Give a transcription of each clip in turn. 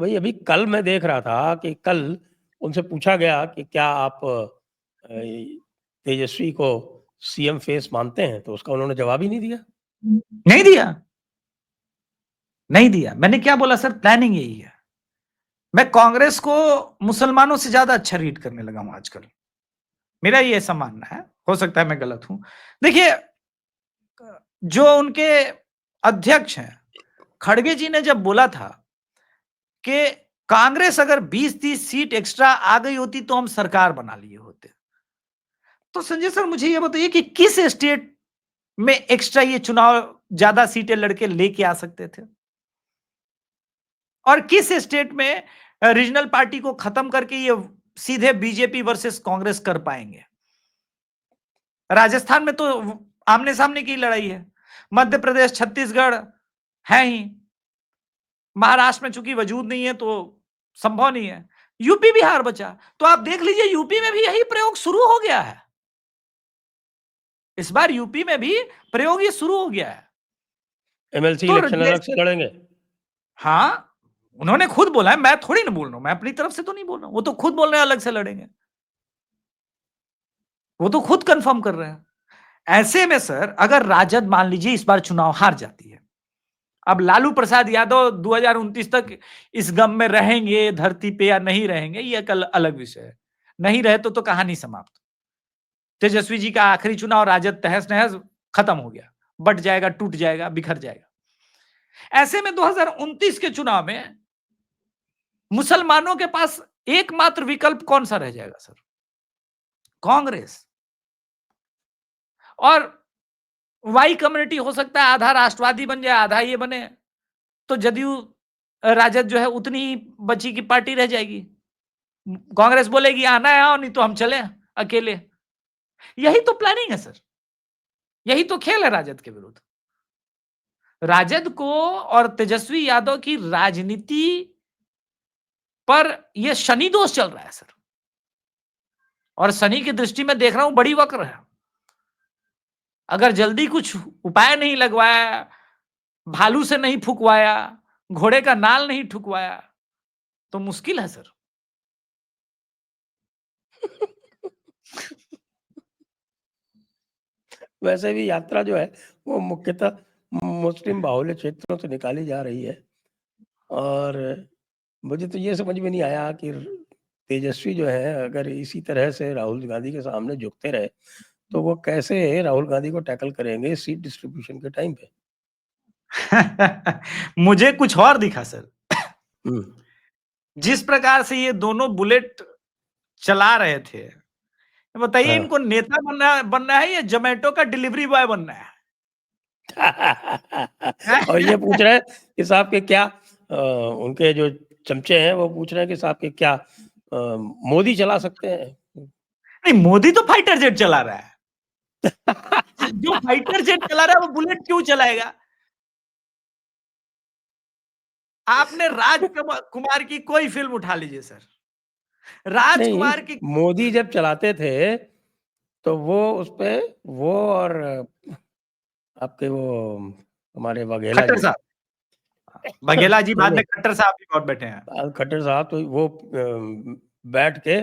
भाई अभी कल मैं देख रहा था कि कल उनसे पूछा गया कि क्या आप तेजस्वी को सीएम फेस मानते हैं, तो उसका उन्होंने जवाब ही नहीं दिया। नहीं दिया, नहीं दिया। मैंने क्या बोला सर, प्लानिंग यही है। मैं कांग्रेस को मुसलमानों से ज्यादा अच्छा रीड करने लगा हूं आजकल, मेरा ये ऐसा मानना है, हो सकता है मैं गलत हूं। देखिए, जो उनके अध्यक्ष हैं खड़गे जी ने जब बोला था कि कांग्रेस अगर 20-30 सीट एक्स्ट्रा आ गई होती तो हम सरकार बना लिए होते, तो संजय सर मुझे ये बताइए कि किस स्टेट में एक्स्ट्रा ये चुनाव ज्यादा सीटें लड़के लेके आ सकते थे, और किस स्टेट में रीजनल पार्टी को खत्म करके ये सीधे बीजेपी वर्सेस कांग्रेस कर पाएंगे। राजस्थान में तो आमने सामने की लड़ाई है, मध्य प्रदेश छत्तीसगढ़ है ही, महाराष्ट्र में चूंकि वजूद नहीं है तो संभव नहीं है, यूपी बिहार बचा। तो आप देख लीजिए यूपी में भी यही प्रयोग शुरू हो गया है, इस बार यूपी में भी प्रयोग ये शुरू हो गया है। एमएलसी तो इलेक्शन अलग से लड़ेंगे। हाँ, उन्होंने खुद बोला है, मैं थोड़ी ना बोल रहा हूं, मैं अपनी तरफ से तो नहीं बोल रहा हूं, वो तो खुद बोल रहे हैं अलग से लड़ेंगे, वो तो खुद कंफर्म कर रहे हैं। ऐसे में सर अगर राजद मान लीजिए इस बार चुनाव हार जाती है, अब लालू प्रसाद यादव 2029 तक इस गम में रहेंगे धरती पे या नहीं रहेंगे, ये एक अलग विषय है। नहीं रहे तो कहानी समाप्त। तेजस्वी जी का आखिरी चुनाव, राजद तहस नहस, खत्म हो गया, बट जाएगा, टूट जाएगा, बिखर जाएगा। ऐसे में 2029 के चुनाव में मुसलमानों के पास एकमात्र विकल्प कौन सा रह जाएगा सर? कांग्रेस। और वाई कम्युनिटी हो सकता है आधा राष्ट्रवादी बन जाए, आधा ये बने, तो जदयू राजद जो है उतनी ही बची की पार्टी रह जाएगी। कांग्रेस बोलेगी आना है आओ, नहीं तो हम चले अकेले। यही तो प्लानिंग है सर, यही तो खेल है राजद के विरुद्ध। राजद को और तेजस्वी यादव की राजनीति पर यह शनि दोष चल रहा है सर, और शनि की दृष्टि में देख रहा हूं बड़ी वक्र है। अगर जल्दी कुछ उपाय नहीं लगवाया, भालू से नहीं फुकवाया, घोड़े का नाल नहीं ठुकवाया, तो मुश्किल है सर। वैसे भी यात्रा जो है वो मुख्यतः मुस्लिम बाहुल्य क्षेत्रों से निकाली जा रही है, और मुझे तो ये समझ में नहीं आया कि तेजस्वी जो है अगर इसी तरह से राहुल गांधी के सामने झुकते रहे तो वो कैसे राहुल गांधी को टैकल करेंगे सीट डिस्ट्रीब्यूशन के टाइम पे। मुझे कुछ और दिखा सर, जिस प्रकार से ये दोनों बुलेट चला रहे थे, बताइए हाँ। इनको नेता बनना है या जोमेटो का डिलीवरी बॉय बनना है? और ये पूछ रहे हैं कि साहब के क्या उनके जो चमचे हैं वो पूछ रहे हैं कि साहब के क्या मोदी चला सकते हैं। नहीं, मोदी तो फाइटर जेट चला रहा है। जो फाइटर जेट चला रहा है वो बुलेट क्यों चलाएगा? आपने राजकुमार की कोई फिल्म उठा लीजिए सर, नहीं, राजकुमार की मोदी जब चलाते थे तो वो उसपे वो और आपके वो हमारे वाघेला खट्टर जी। साहब, बघेला जी नहीं बाद नहीं, में खट्टर साहब भी बहुत बैठे हैं। खट्टर साहब तो वो बैठ के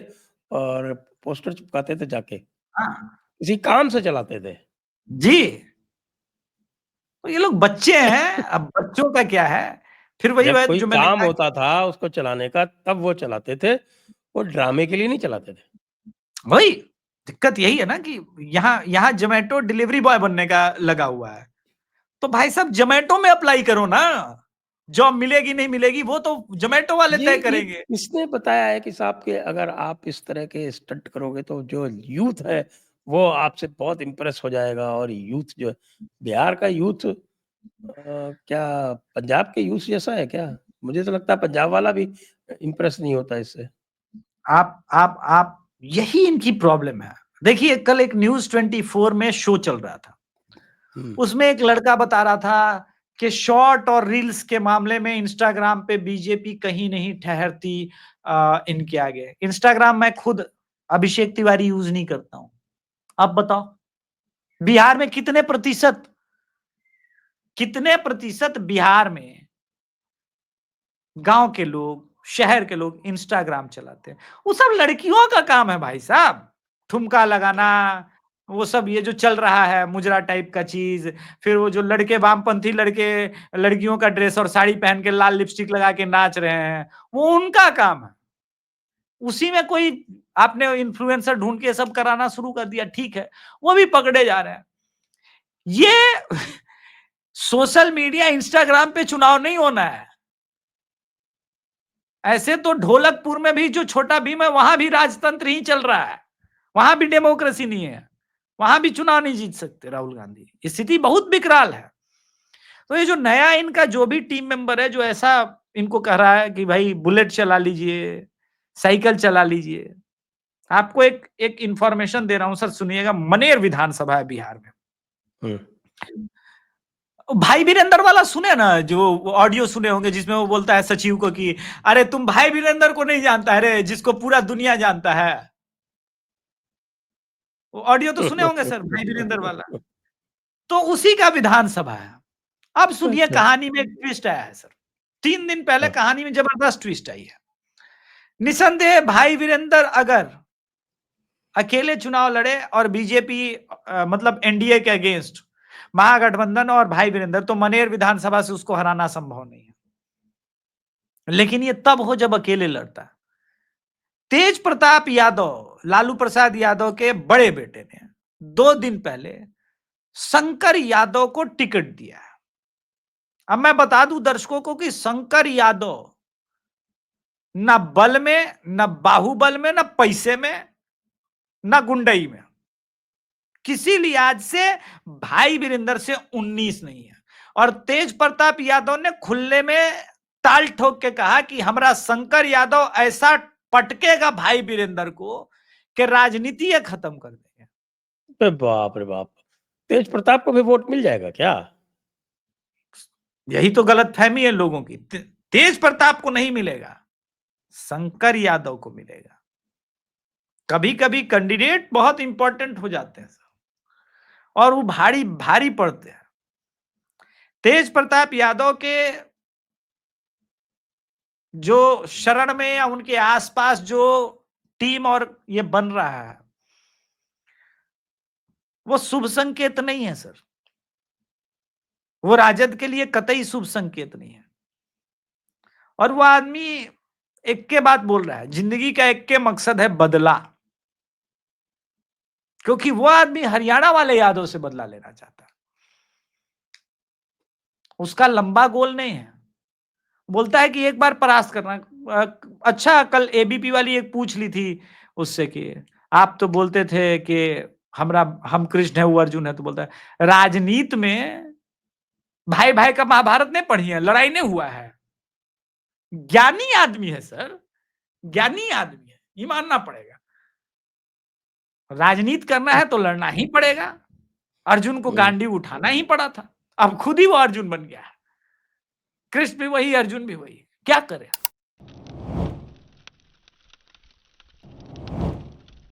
और पोस्टर चिपकाते थे जाके, हाँ किसी काम से चलाते थे। जी, तो ये लोग बच्चे हैं, अब बच्चों का क्या है। फिर वही जब बात कोई जो मैंने काम कहा, होता था उसको चलाने का तब वो चलाते थे, वो ड्रामे के लिए नहीं चलाते थे। वही दिक्कत यही है ना कि यहाँ यहाँ जोमेटो डिलीवरी बॉय बनने का लगा हुआ है। तो भाई साहब जोमेटो में अप्लाई करो ना, जॉब मिलेगी नहीं मिलेगी वो तो जोमेटो वाले तय ये करेंगे। किसने बताया है कि साहब के अगर आप इस तरह के स्टंट करोगे तो जो यूथ है वो आपसे बहुत इम्प्रेस हो जाएगा, और यूथ जो बिहार का यूथ क्या पंजाब के यूथ जैसा है क्या? मुझे तो लगता है पंजाब वाला भी इम्प्रेस नहीं होता इससे। आप यही इनकी प्रॉब्लम है। देखिए कल एक न्यूज 24 में शो चल रहा था, उसमें एक लड़का बता रहा था कि शॉर्ट और रील्स के मामले में इंस्टाग्राम पे बीजेपी कहीं नहीं ठहरती इनके आगे। इंस्टाग्राम मैं खुद अभिषेक तिवारी यूज नहीं करता हूं, अब बताओ बिहार में कितने प्रतिशत बिहार में गांव के लोग शहर के लोग इंस्टाग्राम चलाते हैं, वो सब लड़कियों का काम है भाई साहब। ठुमका लगाना, वो सब ये जो चल रहा है मुजरा टाइप का चीज, फिर वो जो लड़के वामपंथी लड़के लड़कियों का ड्रेस और साड़ी पहन के लाल लिपस्टिक लगा के नाच रहे हैं, वो उनका काम है। उसी में कोई आपने इन्फ्लुएंसर ढूंढ के सब कराना शुरू कर दिया, ठीक है, वो भी पकड़े जा रहे हैं। ये सोशल मीडिया इंस्टाग्राम पे चुनाव नहीं होना है। ऐसे तो ढोलकपुर में भी जो छोटा भीम है, वहां भी राजतंत्र ही चल रहा है, वहां भी डेमोक्रेसी नहीं है, वहां भी चुनाव नहीं जीत सकते राहुल गांधी। स्थिति बहुत विकराल है। तो ये जो नया इनका जो भी टीम मेंबर है, जो ऐसा इनको कह रहा है कि भाई बुलेट चला लीजिए, साइकिल चला लीजिए, आपको एक इंफॉर्मेशन दे रहा हूं सर, सुनिएगा। मनेर विधानसभा है बिहार में। भाई वीरेंद्र वाला सुने ना, जो ऑडियो सुने होंगे जिसमें वो बोलता है सचिव को कि अरे तुम भाई वीरेंद्र को नहीं जानता है रे, जिसको पूरा दुनिया जानता है। वो ऑडियो तो सुने होंगे सर, भाई वीरेंद्र वाला। तो उसी का विधानसभा है। अब सुनिए, अच्छा। कहानी में एक ट्विस्ट आया है सर। 3 दिन पहले हाँ। कहानी में जबरदस्त ट्विस्ट आई है। निसंदेह भाई वीरेंद्र अगर अकेले चुनाव लड़े और बीजेपी मतलब एनडीए के अगेंस्ट महागठबंधन और भाई वीरेंद्र, तो मनेर विधानसभा से उसको हराना संभव नहीं है। लेकिन ये तब हो जब अकेले लड़ता है। तेज प्रताप यादव, लालू प्रसाद यादव के बड़े बेटे ने 2 दिन पहले शंकर यादव को टिकट दिया है। अब मैं बता दूं दर्शकों को कि शंकर यादव न बल में, न बाहुबल में, न पैसे में, न गुंडई में, किसी लिहाज से भाई वीरेंद्र से 19 नहीं है। और तेज प्रताप यादव ने खुले में ताल ठोक के कहा कि हमरा शंकर यादव ऐसा पटकेगा भाई वीरेंद्र को कि राजनीति ये खत्म कर देंगे। अरे बाप रे बाप, तेज प्रताप को भी वोट मिल जाएगा क्या? यही तो गलतफहमी है लोगों की। तेज प्रताप को नहीं मिलेगा, शंकर यादव को मिलेगा। कभी कभी कैंडिडेट बहुत इंपॉर्टेंट हो जाते हैं और वो भारी भारी पड़ते हैं। तेज प्रताप यादव के जो शरण में या उनके आसपास जो टीम और ये बन रहा है, वो शुभ संकेत नहीं है सर। वो राजद के लिए कतई शुभ संकेत नहीं है। और वो आदमी एक के बात बोल रहा है, जिंदगी का एक के मकसद है बदला। क्योंकि वो आदमी हरियाणा वाले यादव से बदला लेना चाहता है। उसका लंबा गोल नहीं है। बोलता है कि एक बार परास्त करना। अच्छा, कल एबीपी वाली एक पूछ ली थी उससे कि आप तो बोलते थे कि हम कृष्ण है, वो अर्जुन है। तो बोलता है राजनीति में भाई भाई का महाभारत नहीं पढ़ी है, लड़ाई नहीं हुआ है। ज्ञानी आदमी है सर, ज्ञानी आदमी है, ये मानना पड़ेगा। राजनीति करना है तो लड़ना ही पड़ेगा। अर्जुन को गांडी उठाना ही पड़ा था, अब खुद ही वो अर्जुन बन गया है। कृष्ण भी वही, अर्जुन भी वही, क्या करे।